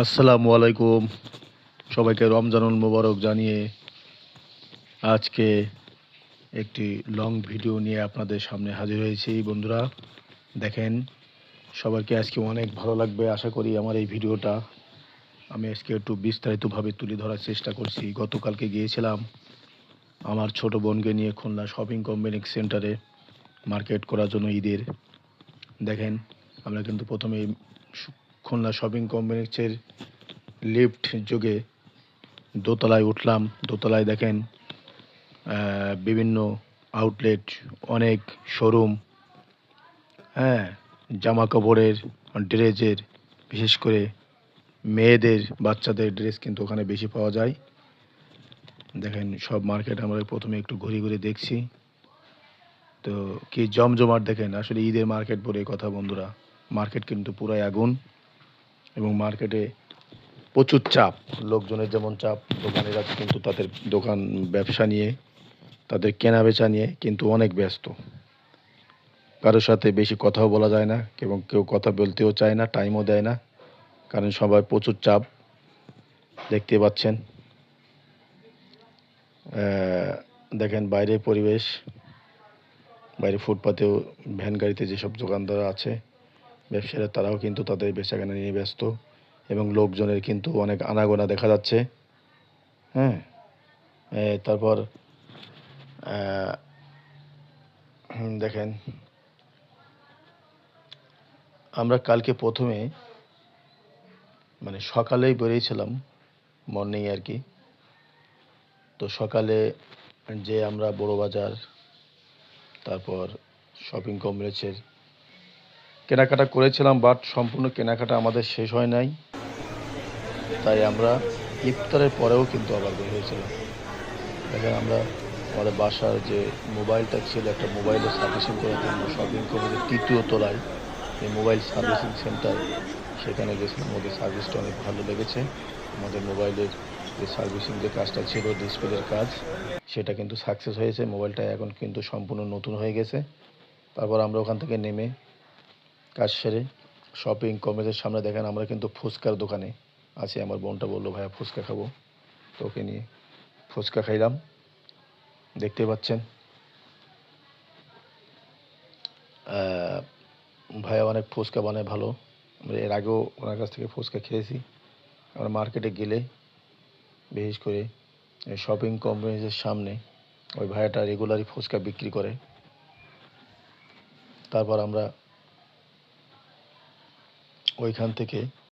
আসসালামু আলাইকুম। সবাইকে রমজানুল মোবারক জানিয়ে আজকে একটি লং ভিডিও নিয়ে আপনাদের সামনে হাজির হয়েছি বন্ধুরা। দেখেন, সবাইকে আজকে অনেক ভালো লাগবে আশা করি আমার এই ভিডিওটা। আমি আজকে একটু বিস্তারিতভাবে তুলে ধরার চেষ্টা করছি। গতকালকে গিয়েছিলাম আমার ছোট বোনকে নিয়ে খুলনা শপিং কমপ্লেক্স সেন্টারে মার্কেট করার জন্য ঈদের। দেখেন, আমরা কিন্তু প্রথমে খুলনা শপিং কমপ্লেক্সের লিফট যোগে দোতলায় উঠলাম। দোতলায় দেখেন বিভিন্ন আউটলেট, অনেক শোরুম, হ্যাঁ, জামা কাপড়ের, ড্রেসের, বিশেষ করে মেয়েদের, বাচ্চাদের ড্রেস কিন্তু ওখানে বেশি পাওয়া যায়। দেখেন, সব মার্কেট আমরা প্রথমে একটু ঘুরে ঘুরে দেখছি। তো কি জমজমাট দেখেন, আসলে ঈদের মার্কেট বলে কথা বন্ধুরা। মার্কেট কিন্তু পুরাই আগুন এবং মার্কেটে প্রচুর চাপ, লোকজনের যেমন চাপ, দোকানিরা কিন্তু তাদের দোকান ব্যবসা নিয়ে, তাদের কেনা বেচা নিয়ে কিন্তু অনেক ব্যস্ত। কারোর সাথে বেশি কথাও বলা যায় না এবং কেউ কথা বলতেও চায় না, টাইমও দেয় না, কারণ সবাই প্রচুর চাপ। দেখতে পাচ্ছেন, দেখেন বাইরের পরিবেশ, বাইরে ফুটপাতেও ভ্যান গাড়িতে যেসব দোকানদার আছে, ব্যবসায়ীরা, তারাও কিন্তু তাদের বেচাকেনা নিয়ে ব্যস্ত এবং লোকজনের কিন্তু অনেক আনাগোনা দেখা যাচ্ছে। হ্যাঁ, তারপর দেখেন, আমরা কালকে প্রথমে সকালেই বেরিয়েছিলাম, মর্নিং আর কি। তো সকালে যে আমরা বড় বাজার, তারপর শপিং কমপ্লেক্সের কেনাকাটা করেছিলাম, বাট সম্পূর্ণ কেনাকাটা আমাদের শেষ হয় নাই। তাই আমরা ইফতারের পরেও কিন্তু আবার বের হয়েছিলাম। দেখেন, আমরা আমাদের বাসার যে মোবাইলটা ছিল, একটা মোবাইলের সার্ভিসিং করার জন্য শপিং কমপ্লেক্সের ৩য় তলায় এই মোবাইল সার্ভিসিং সেন্টার, সেখানে গেছিলাম। ওদের সার্ভিসটা অনেক ভালো লেগেছে। আমাদের মোবাইলের যে সার্ভিসিং যে কাজটা ছিল, ডিসপ্লের কাজ, সেটা কিন্তু সাকসেস হয়েছে। মোবাইলটা এখন কিন্তু সম্পূর্ণ নতুন হয়ে গেছে। তারপর আমরা ওখান থেকে নেমে কাজ সেরে শপিং কমপ্লেক্সের সামনে দেখেন আমরা কিন্তু ফুচকার দোকানে আছি। আমার বোনটা বললো, ভাইয়া ফুচকা খাবো, তো ওকে নিয়ে ফুচকা খাইলাম। দেখতে পাচ্ছেন, ভাইয়া অনেক ফুচকা বানায় ভালো। আমরা এর আগেও ওনার কাছ থেকে ফুচকা খেয়েছি। আমরা মার্কেটে গেলে, বিশেষ করে শপিং কমপ্লেক্সের সামনে, ওই ভাইয়াটা রেগুলারই ফুচকা বিক্রি করে। তারপর আমরা ওইখান থেকে